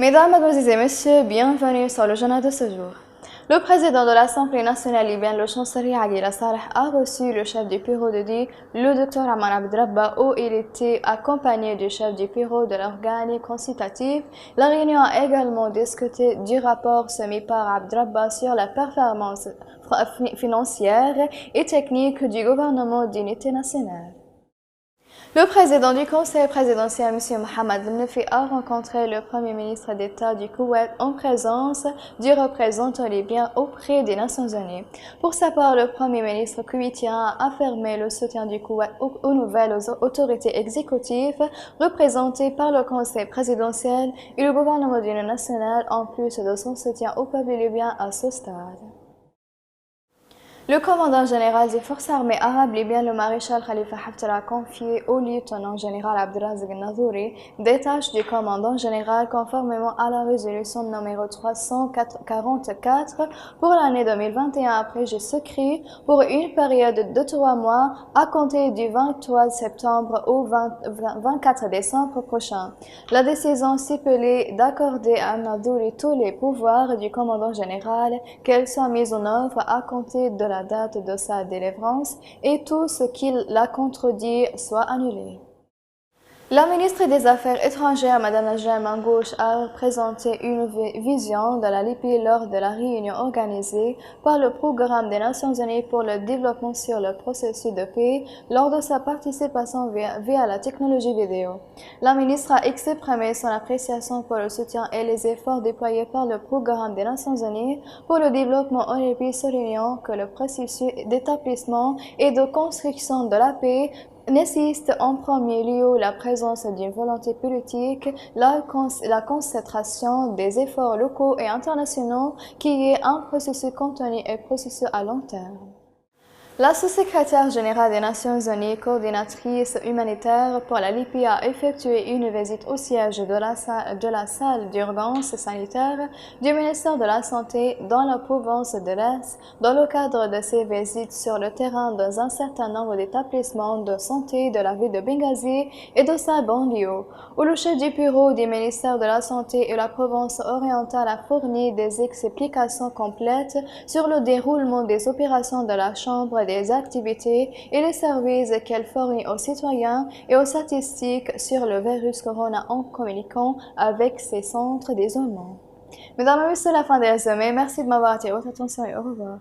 Mesdames, Mademoiselles et Messieurs, bienvenue sur le journal de ce jour. Le président de l'Assemblée nationale libyenne, le chancelier Aguila Saleh, a reçu le chef du bureau de DI, le Dr Aman Abdrabba, où il était accompagné du chef du bureau de l'organe consultatif. La réunion a également discuté du rapport soumis par Abdrabba sur la performance financière et technique du gouvernement d'unité nationale. Le président du Conseil présidentiel, M. Mohamed Mnefi, a rencontré le Premier ministre d'État du Koweït en présence du représentant libyen auprès des Nations Unies. Pour sa part, le Premier ministre koweïtien a affirmé le soutien du Koweït aux nouvelles autorités exécutives représentées par le Conseil présidentiel et le gouvernement d'union nationale, en plus de son soutien au peuple libyen à ce stade. Le commandant général des forces armées arabes libyennes, le maréchal Khalifa Haftar, a confié au lieutenant général Abdelrazak Nazouri des tâches du commandant général conformément à la résolution numéro 344 pour l'année 2021 à projet secret pour une période de 3 mois à compter du 23 septembre au 24 décembre prochain. La décision stipulait d'accorder à Nazouri tous les pouvoirs du commandant général, qu'elles soient mises en œuvre à compter de la date de sa délivrance et tout ce qui la contredit soit annulé. La ministre des Affaires étrangères, Mme Najla Mangouche, a présenté une vision de la Libye lors de la réunion organisée par le Programme des Nations Unies pour le développement sur le processus de paix lors de sa participation via la technologie vidéo. La ministre a exprimé son appréciation pour le soutien et les efforts déployés par le Programme des Nations Unies pour le développement en Libye, soulignant que le processus d'établissement et de construction de la paix nécessite en premier lieu la présence d'une volonté politique, la concentration des efforts locaux et internationaux qui est un processus contenu et processus à long terme. La sous-secrétaire générale des Nations Unies, coordinatrice humanitaire pour la Libye, a effectué une visite au siège de la salle d'urgence sanitaire du ministère de la Santé dans la province de l'Est, dans le cadre de ses visites sur le terrain dans un certain nombre d'établissements de santé de la ville de Benghazi et de sa banlieue, où le chef du bureau du ministère de la Santé et la province orientale a fourni des explications complètes sur le déroulement des opérations de la Chambre des activités et les services qu'elle fournit aux citoyens et aux statistiques sur le virus corona en communiquant avec ses centres d'isolement. Mesdames et messieurs, c'est la fin des résumés. Merci de m'avoir attiré votre attention et au revoir.